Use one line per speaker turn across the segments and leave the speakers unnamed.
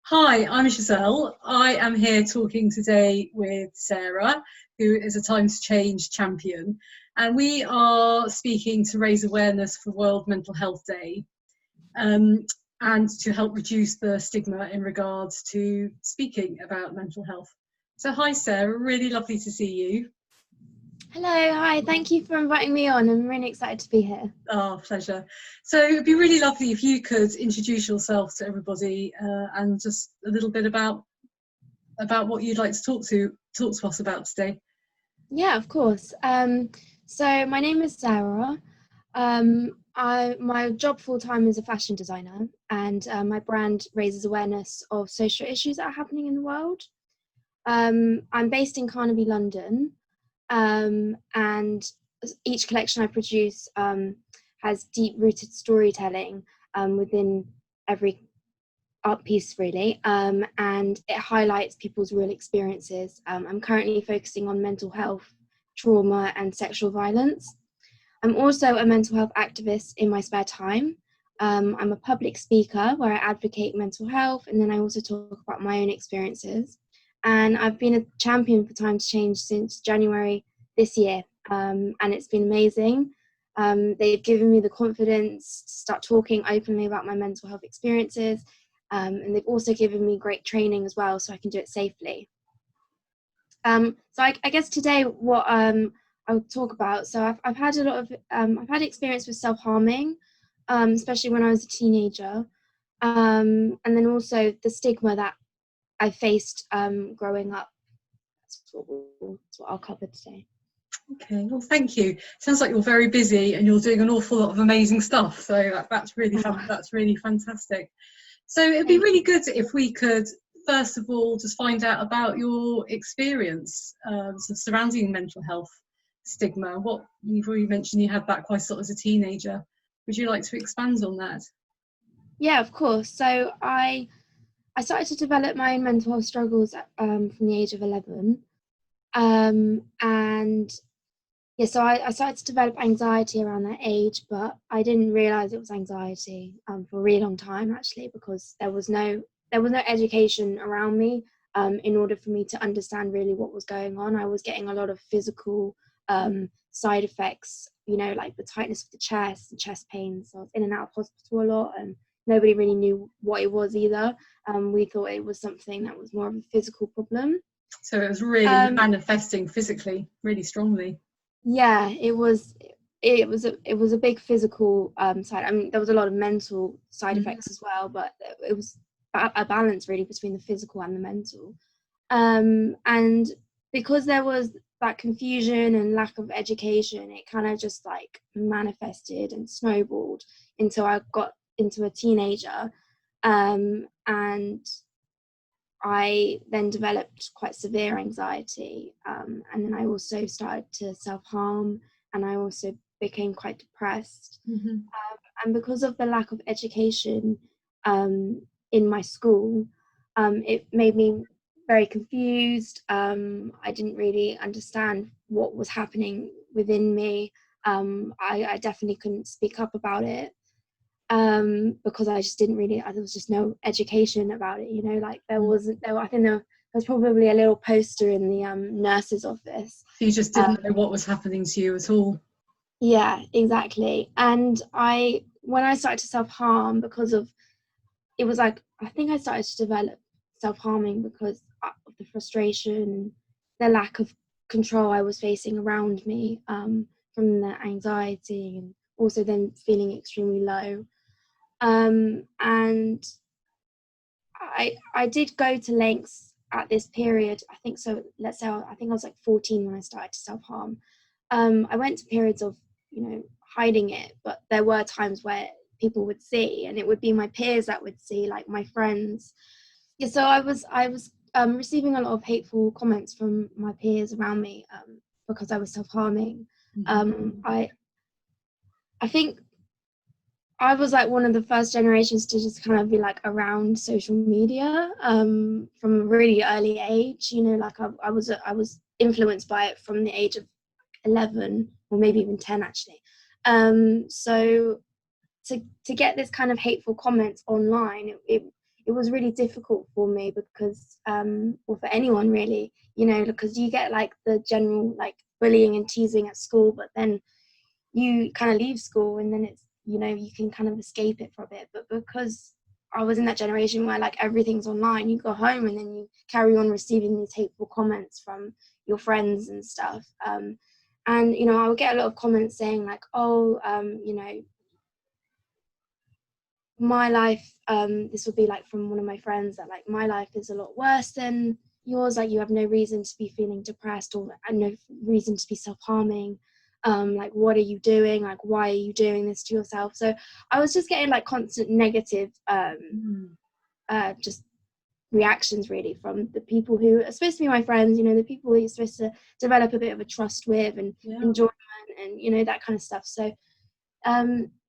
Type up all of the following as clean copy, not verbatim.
Hi, I'm Giselle. I am here talking today with Sarah, who is a Times Change champion, and we are speaking to raise awareness for World Mental Health Day and to help reduce the stigma in regards to speaking about mental health. So, hi, Sarah, really lovely to see you.
Hello, hi, thank you for inviting me on. I'm really excited to be here.
Oh, pleasure. So it'd be really lovely if you could introduce yourself to everybody and just a little bit about what you'd like to talk to us about today.
Yeah, of course. So my name is Sarah. My job full time is a fashion designer, and my brand raises awareness of social issues that are happening in the world. I'm based in Carnaby, London, and each collection I produce has deep-rooted storytelling within every art piece really, and it highlights people's real experiences. I'm currently focusing on mental health, trauma and sexual violence. I'm also a mental health activist in my spare time. I'm a public speaker where I advocate mental health, and then I also talk about my own experiences. And I've been a champion for Times Change since January this year, and it's been amazing. They've given me the confidence to start talking openly about my mental health experiences, and they've also given me great training as well, so I can do it safely. So I guess today what I'll talk about. So I've had a lot of I've had experience with self-harming, especially when I was a teenager, and then also the stigma that I faced growing up. That's what I'll cover today.
Okay, well, thank you. Sounds like you're very busy and you're doing an awful lot of amazing stuff. So that's really fun. That's really fantastic. So it'd be really good if we could, first of all, just find out about your experience surrounding mental health stigma. What you've already mentioned, you had that quite sort of as a teenager. Would you like to expand on that?
Yeah, of course. So I started to develop my own mental health struggles from the age of 11, and yeah, so I started to develop anxiety around that age, but I didn't realize it was anxiety for a really long time actually, because there was no education around me in order for me to understand really what was going on. I was getting a lot of physical side effects, like the tightness of the chest and chest pains. So I was in and out of hospital a lot, and nobody really knew what it was either. We thought it was something that was more of a physical problem.
So it was really manifesting physically, really strongly.
Yeah, it was a big physical side. I mean, there was a lot of mental side effects as well, but it was a balance really between the physical and the mental. And because there was that confusion and lack of education, it kind of just like manifested and snowballed until I got into a teenager, and I then developed quite severe anxiety, and then I also started to self-harm, and I also became quite depressed. And because of the lack of education in my school, it made me very confused. I didn't really understand what was happening within me. I definitely couldn't speak up about it, because I just didn't really, there was just no education about it, like I think there was probably a little poster in the nurse's office.
You just didn't know what was happening to you at all.
Yeah, exactly. And when I started to self-harm, because of, it was like, I think I started to develop self-harming because of the frustration, the lack of control I was facing around me, from the anxiety, and also then feeling extremely low. And I did go to lengths at this period. I think so. Let's say I think I was like 14 when I started to self-harm. I went to periods of hiding it, but there were times where people would see, and it would be my peers that would see, like my friends. Yeah, so I was receiving a lot of hateful comments from my peers around me, because I was self-harming. I think I was like one of the first generations to just kind of be like around social media from a really early age. Like I was influenced by it from the age of 11 or maybe even 10 actually. So to get this kind of hateful comments online, it it was really difficult for me because, or for anyone really, you know, because you get like the general like bullying and teasing at school, but then you kind of leave school and then it's, you know, you can kind of escape it for a bit. But because I was in that generation where like everything's online, you go home and then you carry on receiving these hateful comments from your friends and stuff. And, you know, I would get a lot of comments saying like, oh, you know, my life, this would be like from one of my friends, that like my life is a lot worse than yours, like you have no reason to be feeling depressed or no reason to be self-harming, like what are you doing, like why are you doing this to yourself? So I was just getting like constant negative just reactions really from the people who are supposed to be my friends, you know, the people who you're supposed to develop a bit of a trust with and enjoyment and, you know, that kind of stuff. So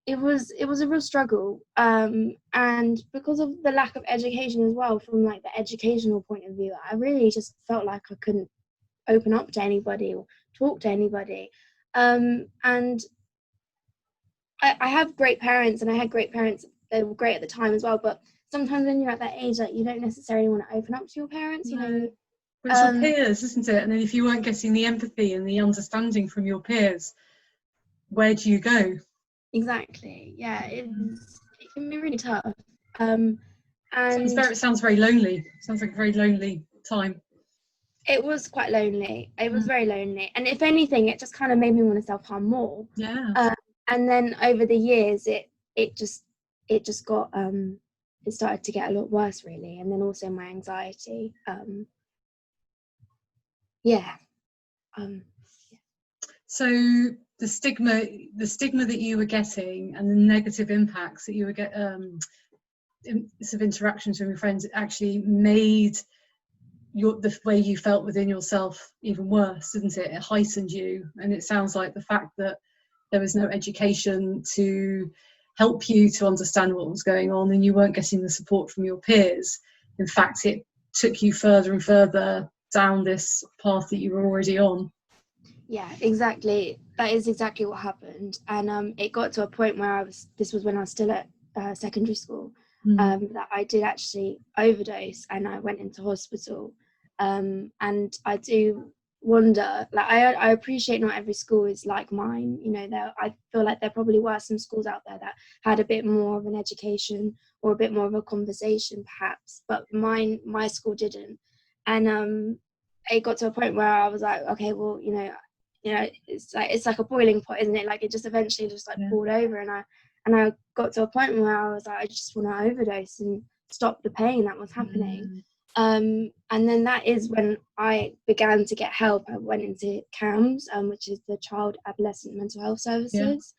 it was a real struggle, and because of the lack of education as well, from like the educational point of view, I really just felt like I couldn't open up to anybody or talk to anybody. And I have great parents, and I had great parents, they were great at the time as well, but sometimes when you're at that age, like you don't necessarily want to open up to your parents, you know.
But it's your peers, isn't it? And then if you weren't getting the empathy and the understanding from your peers, where do you go?
Exactly. Yeah, it can be really tough. And
it sounds very lonely. Sounds like a very lonely time.
It was quite lonely. It was very lonely. And if anything, it just kind of made me want to self-harm more.
Yeah.
And then over the years, it just got it started to get a lot worse really. And then also my anxiety.
So the stigma that you were getting and the negative impacts that you were getting of interactions with your friends, it actually made the way you felt within yourself even worse, didn't it? It heightened you. And it sounds like the fact that there was no education to help you to understand what was going on and you weren't getting the support from your peers, in fact it took you further and further down this path that you were already on.
Yeah, exactly. That is exactly what happened. And it got to a point where this was when I was still at secondary school, that I did actually overdose and I went into hospital. And I do wonder, like I appreciate not every school is like mine, you know, I feel like there probably were some schools out there that had a bit more of an education or a bit more of a conversation perhaps, but my school didn't. And it got to a point where I was like, okay, well, you know, it's like a boiling pot, isn't it? Like it just eventually just like poured over, and I got to a point where I was like, I just want to overdose and stop the pain that was happening. And then that is when I began to get help. I went into CAMS, which is the Child Adolescent Mental Health Services.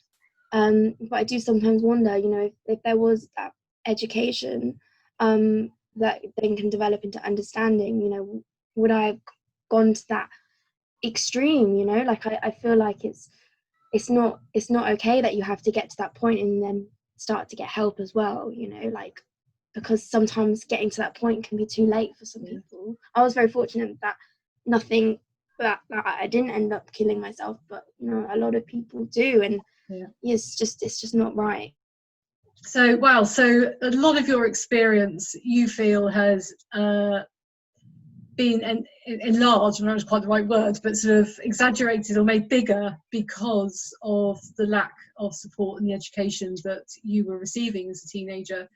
But I do sometimes wonder, you know, if there was that education that then can develop into understanding, you know, would I have gone to that extreme, you know? Like I feel like it's not okay that you have to get to that point and then start to get help as well, you know, like, because sometimes getting to that point can be too late for some people. I was very fortunate that I didn't end up killing myself, but you know, a lot of people do, and it's just not right.
So wow, so a lot of your experience you feel has been enlarged, not quite the right word, but sort of exaggerated or made bigger because of the lack of support and the education that you were receiving as a teenager.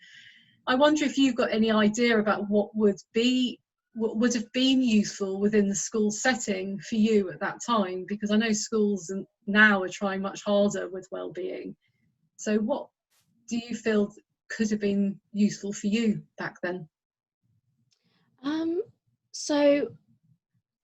I wonder if you've got any idea about what would have been useful within the school setting for you at that time, because I know schools now are trying much harder with well-being. So what do you feel could have been useful for you back then?
So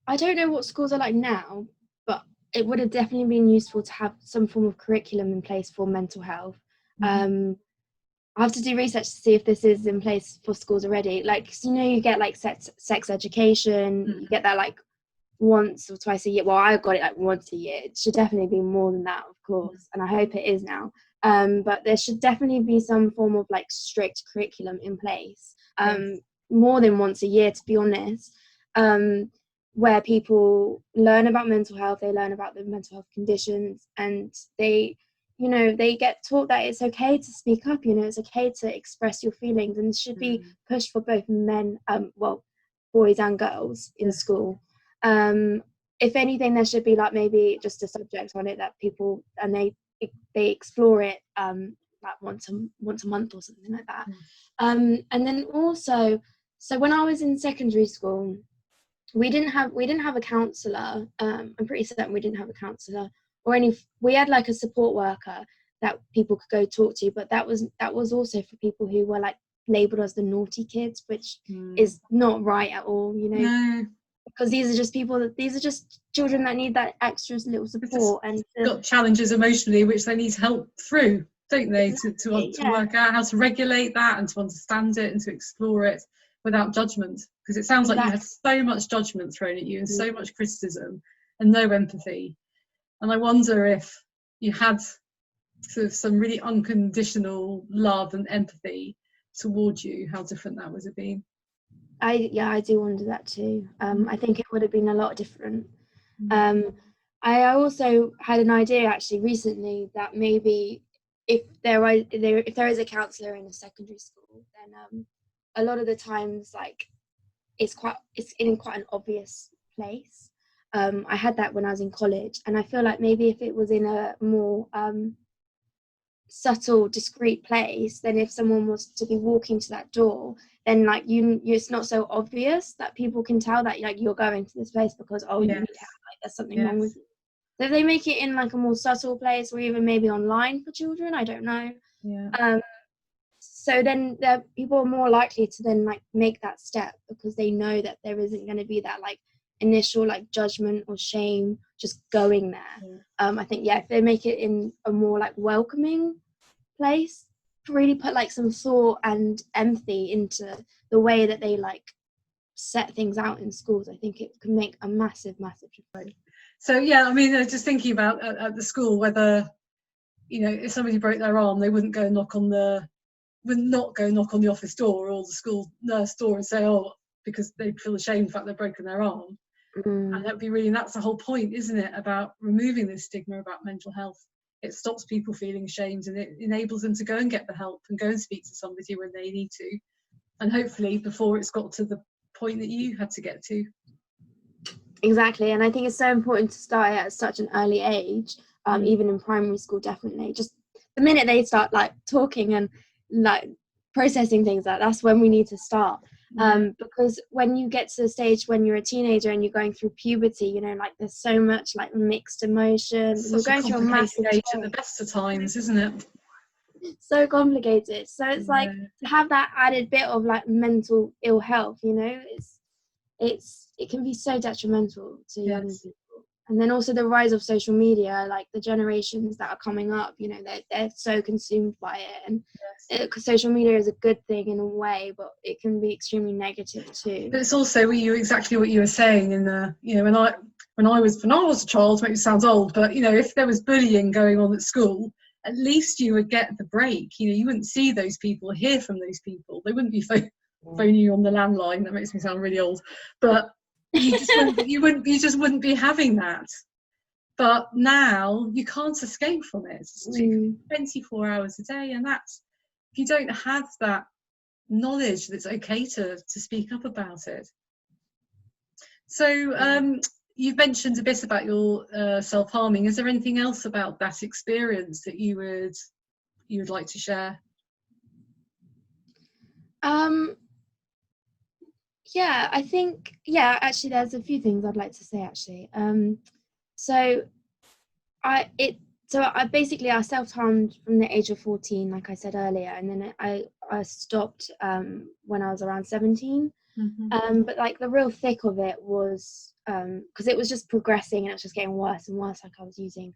I don't know what schools are like now, but it would have definitely been useful to have some form of curriculum in place for mental health. I have to do research to see if this is in place for schools already. Like, you know, you get like sex education, you get that like once or twice a year. Well, I got it like once a year. It should definitely be more than that, of course, and I hope it is now. But there should definitely be some form of like strict curriculum in place, more than once a year, to be honest, where people learn about mental health, they learn about the mental health conditions, and they you know, they get taught that it's okay to speak up, you know, it's okay to express your feelings, and it should be pushed for both men, well, boys and girls in school. If anything, there should be like maybe just a subject on it that people, and they explore it like once a month or something like that. And then also, so when I was in secondary school, we didn't have a counsellor. I'm pretty certain we didn't have a counsellor or any. We had like a support worker that people could go talk to, but that was also for people who were like labelled as the naughty kids, which is not right at all, you know.
No.
Because these are just children that need that extra little support, and
got challenges emotionally which they need help through, don't they?
Exactly,
to work out how to regulate that and to understand it and to explore it without judgment, because it sounds like you had so much judgment thrown at you and so much criticism and no empathy. And I wonder if you had sort of some really unconditional love and empathy towards you, how different that would have been.
I do wonder that too. I think it would have been a lot different. I also had an idea actually recently that maybe if there is a counsellor in a secondary school, then a lot of the times like it's in quite an obvious place. I had that when I was in college, and I feel like maybe if it was in a more subtle, discreet place, then if someone was to be walking to that door, then like it's not so obvious that people can tell that like you're going to this place because you need help, like there's something wrong with you. So if they make it in like a more subtle place, or even maybe online for children, I don't know. So then people are more likely to then like make that step, because they know that there isn't going to be that like initial like judgment or shame just going there. I think if they make it in a more like welcoming place, really put like some thought and empathy into the way that they like set things out in schools, I think it can make a massive difference.
So I mean, just thinking about at the school, whether, you know, if somebody broke their arm, they wouldn't not go knock on the office door or the school nurse door and say, because they feel ashamed of the fact they've broken their arm. And that'd be really, that's the whole point, isn't it, about removing this stigma about mental health. It stops people feeling ashamed, and it enables them to go and get the help and go and speak to somebody when they need to, and hopefully before it's got to the point that you had to get to.
Exactly, and I think it's so important to start at such an early age, even in primary school, definitely. Just the minute they start like talking and like processing things, that's when we need to start. Because when you get to the stage when you're a teenager and you're going through puberty, you know, like there's so much like mixed emotions. You're going through a massive
age at the best of times, isn't it?
So complicated. So it's like to have that added bit of like mental ill health, you know, it can be so detrimental to young people. And then also the rise of social media, like the generations that are coming up, you know, they're so consumed by it. And social media is a good thing in a way, but it can be extremely negative too.
But it's also exactly what you were saying in the, you know, when I was a child, maybe it sounds old, but you know, if there was bullying going on at school, at least you would get the break. You know, you wouldn't see those people, hear from those people. They wouldn't be phoning you on the landline. That makes me sound really old, but you just wouldn't be having that. But now you can't escape from it. It's 24 hours a day, and that's, if you don't have that knowledge, that's okay to speak up about it. So you've mentioned a bit about your self-harming. Is there anything else about that experience that you would like to share?
I think actually there's a few things I'd like to say actually. So I basically I self-harmed from the age of 14, like I said earlier, and then I stopped when I was around 17. But like the real thick of it was because it was just progressing and it was just getting worse and worse. Like I was using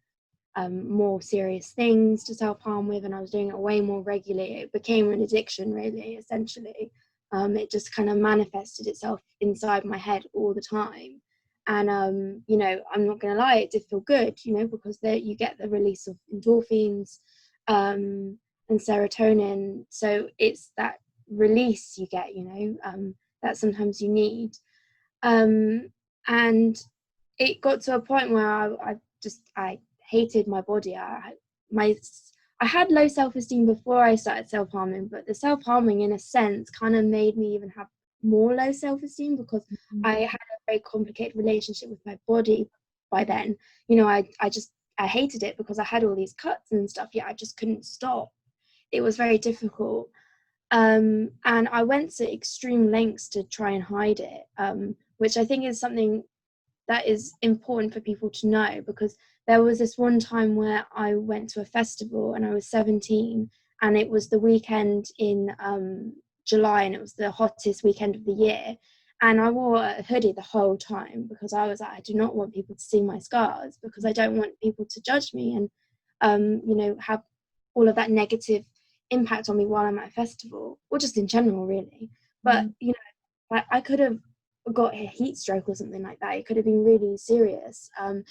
more serious things to self-harm with, and I was doing it way more regularly. It became an addiction, really, essentially. It just kind of manifested itself inside my head all the time. And you know, I'm not gonna lie, it did feel good, you know, because you get the release of endorphins and serotonin, so it's that release you get, you know, that sometimes you need. And it got to a point where I hated my body. I had low self-esteem before I started self-harming, but the self-harming in a sense kind of made me even have more low self-esteem, because I had a very complicated relationship with my body by then. You know, I hated it because I had all these cuts and stuff, yet I just couldn't stop. It was very difficult. And I went to extreme lengths to try and hide it, which I think is something that is important for people to know, because there was this one time where I went to a festival and I was 17, and it was the weekend in July, and it was the hottest weekend of the year, and I wore a hoodie the whole time because I was like, I do not want people to see my scars, because I don't want people to judge me and you know, have all of that negative impact on me while I'm at a festival, or just in general really. But you know, I could have got a heat stroke or something like that. It could have been really serious, and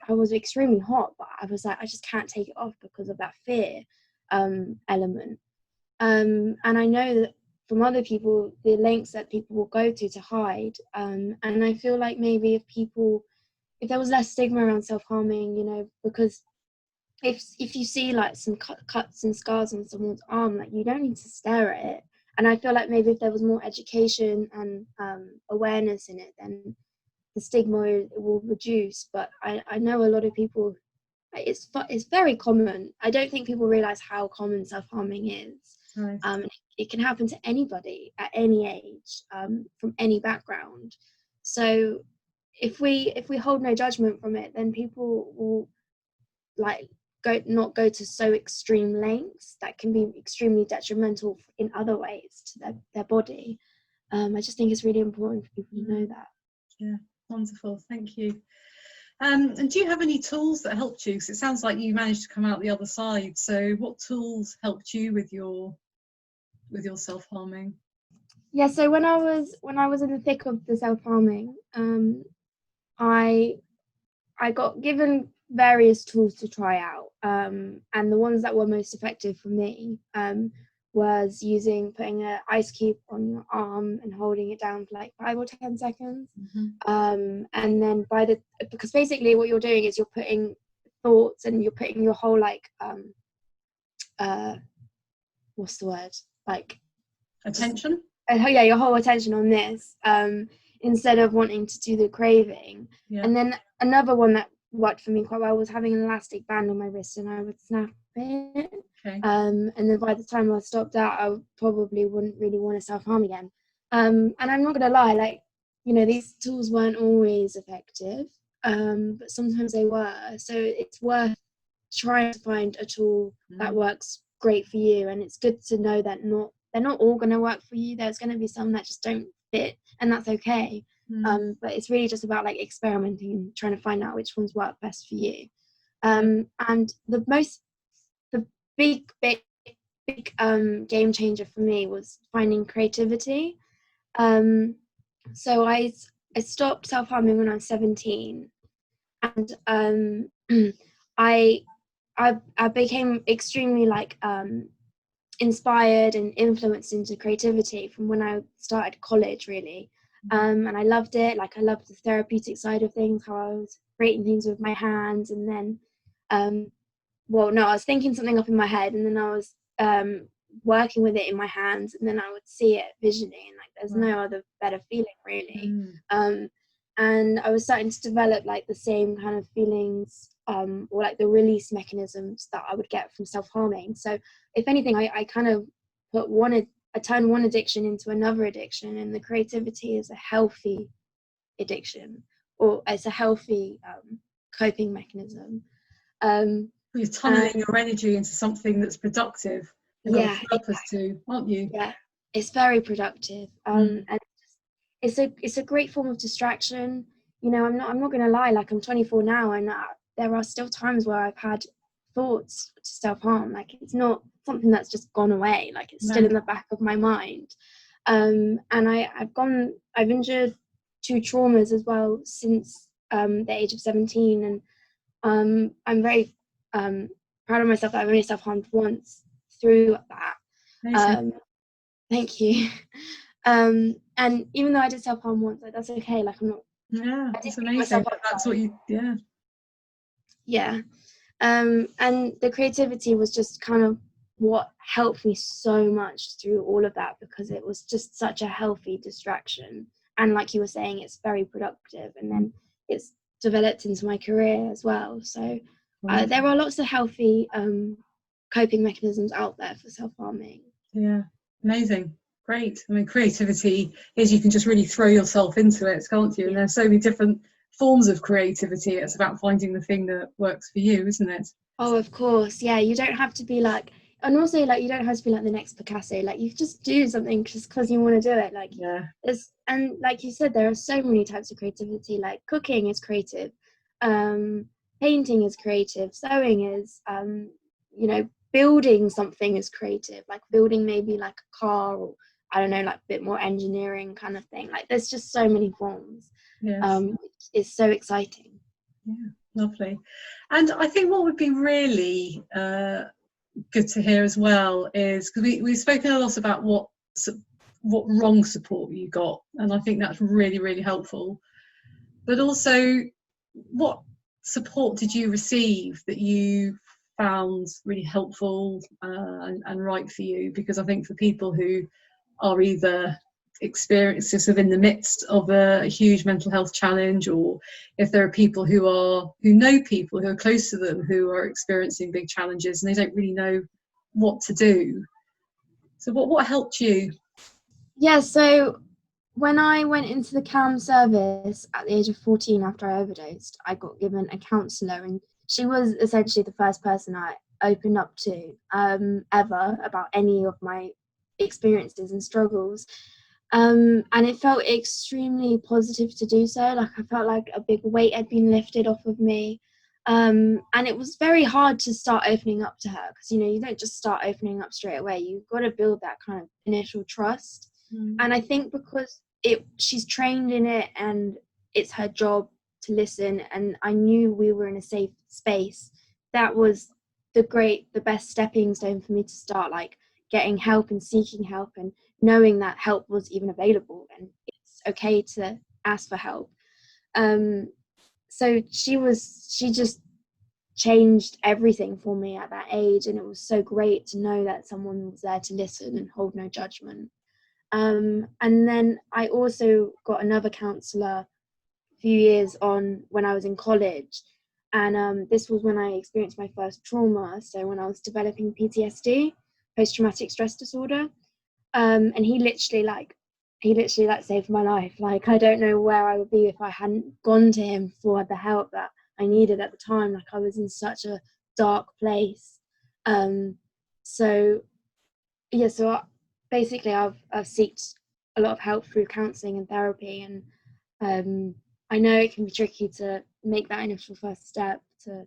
I was extremely hot, but I was like, I just can't take it off because of that fear element. And I know that from other people, the lengths that people will go to hide, and I feel like maybe if there was less stigma around self-harming, you know, because if you see like some cuts and scars on someone's arm, like, you don't need to stare at it. And I feel like maybe if there was more education and awareness in it, then the stigma will reduce. But I know a lot of people, it's very common. I don't think people realize how common self-harming is.
Right.
It can happen to anybody at any age, from any background. So if we hold no judgment from it, then people will like not go to so extreme lengths that can be extremely detrimental in other ways to their body. I just think it's really important for people to know that.
Yeah, wonderful, thank you. And do you have any tools that helped you? Because it sounds like you managed to come out the other side. So what tools helped you with your self-harming?
Yeah, so when I was in the thick of the self-harming, I got given various tools to try out, and the ones that were most effective for me was putting an ice cube on your arm and holding it down for like 5 or 10 seconds. And then because basically what you're doing is you're putting thoughts and you're putting your whole like what's the word, like
attention.
Yeah, your whole attention on this, instead of wanting to do the craving. And then another one that worked for me quite well was having an elastic band on my wrist, and I would snap it. And then by the time I stopped that, I probably wouldn't really want to self-harm again. And I'm not gonna lie, like, you know, these tools weren't always effective, but sometimes they were. So it's worth trying to find a tool that works great for you. And it's good to know that they're not all going to work for you. There's going to be some that just don't fit, and that's okay. But it's really just about like experimenting and trying to find out which ones work best for you. And the big game changer for me was finding creativity. So I stopped self-harming when I was 17, and I became extremely like inspired and influenced into creativity from when I started college, really. And I loved it. Like, I loved the therapeutic side of things, how I was creating things with my hands, and then I was thinking something up in my head, and then I was working with it in my hands, and then I would see it visually, and like there's no other better feeling, really. And I was starting to develop like the same kind of feelings, or like the release mechanisms that I would get from self-harming. So if anything, I kind of I turned one addiction into another addiction, and the creativity is a healthy addiction, or it's a healthy coping mechanism.
You're tunneling your energy into something that's productive. You've got a purpose to, aren't you?
Yeah, it's very productive. And it's a great form of distraction. You know, I'm not going to lie, like, I'm 24 now, and there are still times where I've had thoughts to self-harm. Like, it's not something that's just gone away, like it's still in the back of my mind. And I've endured 2 traumas as well since the age of 17, and I'm very proud of myself that I've only self-harmed once through that. Thank you. And even though I did self-harm once, like, that's okay. Like, I'm not.
Yeah, it's amazing. That's what you. Yeah.
And the creativity was just kind of what helped me so much through all of that, because it was just such a healthy distraction. And like you were saying, it's very productive, and then it's developed into my career as well. So there are lots of healthy coping mechanisms out there for self-harming.
Yeah, amazing. Great. I mean, creativity is, you can just really throw yourself into it, can't you? And there's so many different forms of creativity. It's about finding the thing that works for you, isn't it?
Oh, of course. Yeah, you don't have to be like, and also like, you don't have to be like the next Picasso. Like, you just do something just because you want to do it. Like,
yeah.
And like you said, there are so many types of creativity. Like, cooking is creative, painting is creative, sewing is, you know, building something is creative. Like building maybe like a car, or I don't know, like a bit more engineering kind of thing. Like, there's just so many forms.
Yes.
It's so exciting.
Yeah, lovely. And I think what would be really good to hear as well is, because we've spoken a lot about what wrong support you got, and I think that's really, really helpful. But also, what support did you receive that you found really helpful and right for you? Because I think for people who are either experiencing sort of in the midst of a huge mental health challenge, or if there are people who know people who are close to them who are experiencing big challenges and they don't really know what to do. So what helped you?
Yeah, so when I went into the CAM service at the age of 14 after I overdosed, I got given a counsellor, and she was essentially the first person I opened up to ever about any of my experiences and struggles. And it felt extremely positive to do so. Like, I felt like a big weight had been lifted off of me. And it was very hard to start opening up to her, because, you know, you don't just start opening up straight away. You've got to build that kind of initial trust. And I think because she's trained in it and it's her job to listen, and I knew we were in a safe space, that was the best stepping stone for me to start like getting help and seeking help, and knowing that help was even available and it's okay to ask for help. So she just changed everything for me at that age, and it was so great to know that someone was there to listen and hold no judgment. And then I also got another counsellor a few years on when I was in college, and this was when I experienced my first trauma. So when I was developing PTSD, post-traumatic stress disorder, and he literally saved my life. Like, I don't know where I would be if I hadn't gone to him for the help that I needed at the time. Like, I was in such a dark place. So basically I've sought a lot of help through counselling and therapy, and I know it can be tricky to make that initial first step to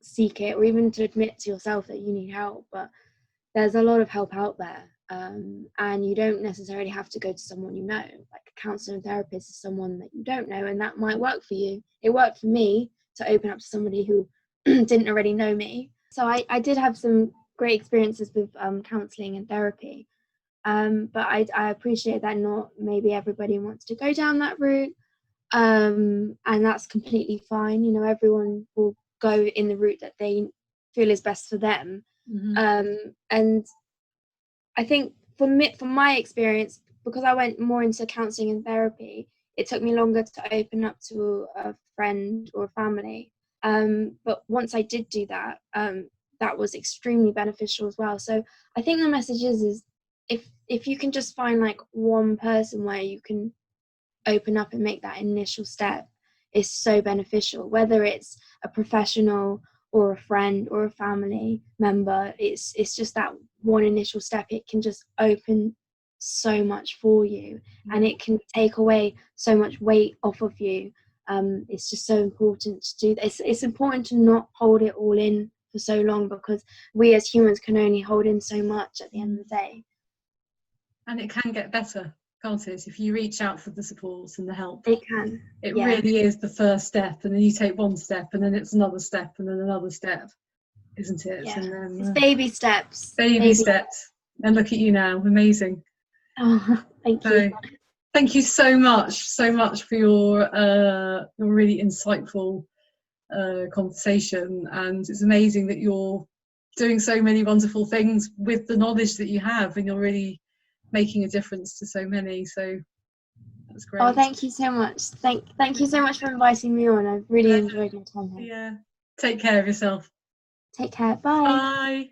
seek it, or even to admit to yourself that you need help, but there's a lot of help out there, and you don't necessarily have to go to someone you know. Like, a counsellor and therapist is someone that you don't know, and that might work for you. It worked for me to open up to somebody who didn't already know me. So I did have some great experiences with counselling and therapy, but I appreciate that not maybe everybody wants to go down that route, and that's completely fine. You know, everyone will go in the route that they feel is best for them. And I think from my experience, because I went more into counselling and therapy, it took me longer to open up to a friend or a family. But once I did do that, that was extremely beneficial as well. So I think the message is if you can just find like one person where you can open up and make that initial step, is so beneficial. Whether it's a professional or a friend or a family member, it's just that one initial step. It can just open so much for you, and it can take away so much weight off of you. It's just so important to do that. It's important to not hold it all in for so long, because we as humans can only hold in so much at the end of the day.
And it can get better, can't it? If you reach out for the support and the help,
it can.
It really is the first step, and then you take one step, and then it's another step, and then another step, isn't it?
Yeah.
And then,
it's baby steps.
Baby steps. And look at you now, amazing.
Oh, thank you.
Thank you so much for your really insightful conversation, and it's amazing that you're doing so many wonderful things with the knowledge that you have, and you're really making a difference to so many. So that's great.
Oh, thank you so much. Thank you so much for inviting me on. I've really enjoyed my time here.
Yeah. Take care of yourself.
Take care. Bye.
Bye.